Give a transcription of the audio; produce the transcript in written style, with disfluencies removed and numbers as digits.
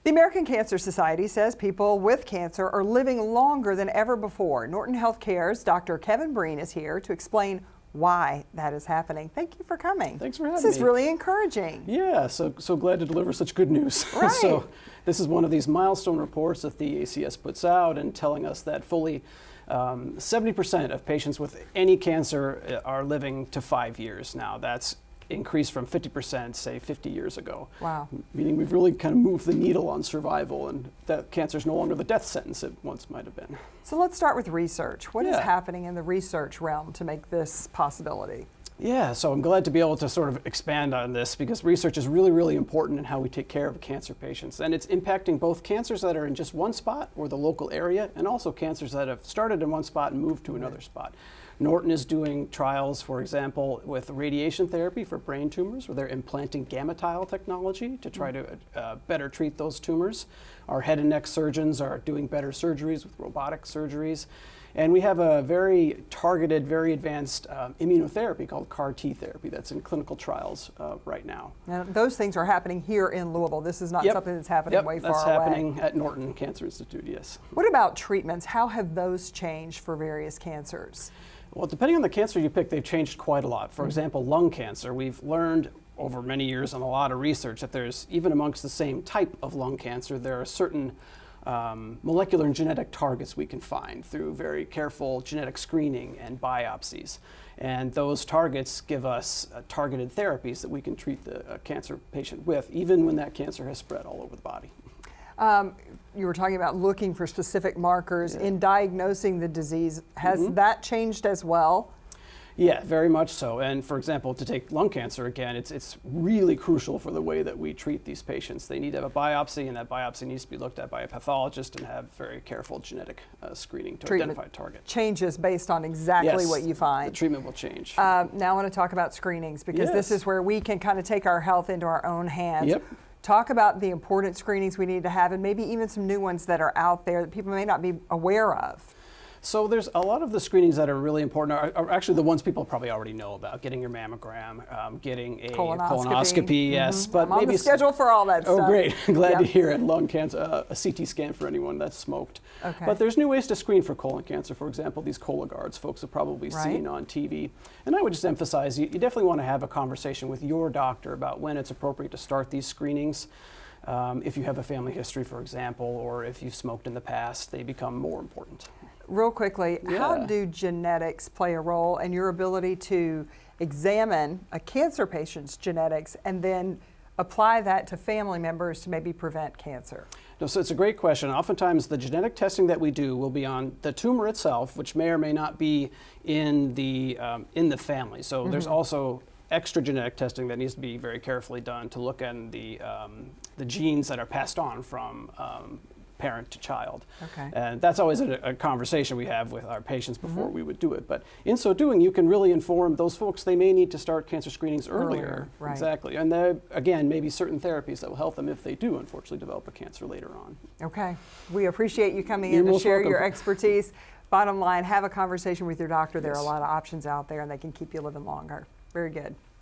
The American Cancer Society says people with cancer are living longer than ever before. Norton Healthcare's Dr. Kevin Breen is here to explain why that is happening. Thank you for coming. Thanks for having me. This is really encouraging. Yeah, so glad to deliver such good news. Right. So this is one of these milestone reports that the ACS puts out and telling us that fully 70% of patients with any cancer are living to 5 years now. That's increased from 50%, say 50 years ago. Wow. Meaning we've really kind of moved the needle on survival, and that cancer is no longer the death sentence it once might have been. So let's start with research. What is Yeah. happening in the research realm to make this possibility? Yeah, so I'm glad to be able to sort of expand on this because research is really, really important in how we take care of cancer patients. And it's impacting both cancers that are in just one spot or the local area, and also cancers that have started in one spot and moved to another spot. Norton is doing trials, for example, with radiation therapy for brain tumors, where they're implanting gametile technology to try to better treat those tumors. Our head and neck surgeons are doing better surgeries with robotic surgeries. And we have a very targeted, very advanced immunotherapy called CAR-T therapy that's in clinical trials right now. Now, those things are happening here in Louisville. This is not something that's happening way far away. That's happening at Norton Cancer Institute, yes. What about treatments? How have those changed for various cancers? Well, depending on the cancer you pick, they've changed quite a lot. For example, lung cancer, we've learned over many years and a lot of research that there's, even amongst the same type of lung cancer, there are certain molecular and genetic targets we can find through very careful genetic screening and biopsies. And those targets give us targeted therapies that we can treat the cancer patient with, even when that cancer has spread all over the body. You were talking about looking for specific markers in diagnosing the disease. Has that changed as well? Yeah, very much so. And for example, to take lung cancer again, it's really crucial for the way that we treat these patients. They need to have a biopsy, and that biopsy needs to be looked at by a pathologist and have very careful genetic screening to identify a target. Changes based on exactly what you find. The treatment will change. Now I want to talk about screenings, because this is where we can kind of take our health into our own hands. Yep. Talk about the important screenings we need to have, and maybe even some new ones that are out there that people may not be aware of. So there's a lot of the screenings that are really important are actually the ones people probably already know about: getting your mammogram, getting a colonoscopy, yes. But I'm on the schedule for all that stuff. Oh, great! Glad to hear it. Lung cancer, a CT scan for anyone that's smoked. Okay. But there's new ways to screen for colon cancer. For example, these Cologuards folks have probably seen on TV. And I would just emphasize, you definitely want to have a conversation with your doctor about when it's appropriate to start these screenings. If you have a family history, for example, or if you've smoked in the past, they become more important. Real quickly, how do genetics play a role in your ability to examine a cancer patient's genetics and then apply that to family members to maybe prevent cancer? No, so it's a great question. Oftentimes the genetic testing that we do will be on the tumor itself, which may or may not be in the family. So there's also extra genetic testing that needs to be very carefully done to look at the genes that are passed on from parent to child. Okay. And that's always a conversation we have with our patients before we would do it. But in so doing, you can really inform those folks they may need to start cancer screenings earlier. Right. Exactly. And there, again, maybe certain therapies that will help them if they do unfortunately develop a cancer later on. Okay. We appreciate you coming in to share your expertise. Bottom line, have a conversation with your doctor. There are a lot of options out there, and they can keep you living longer. Very good.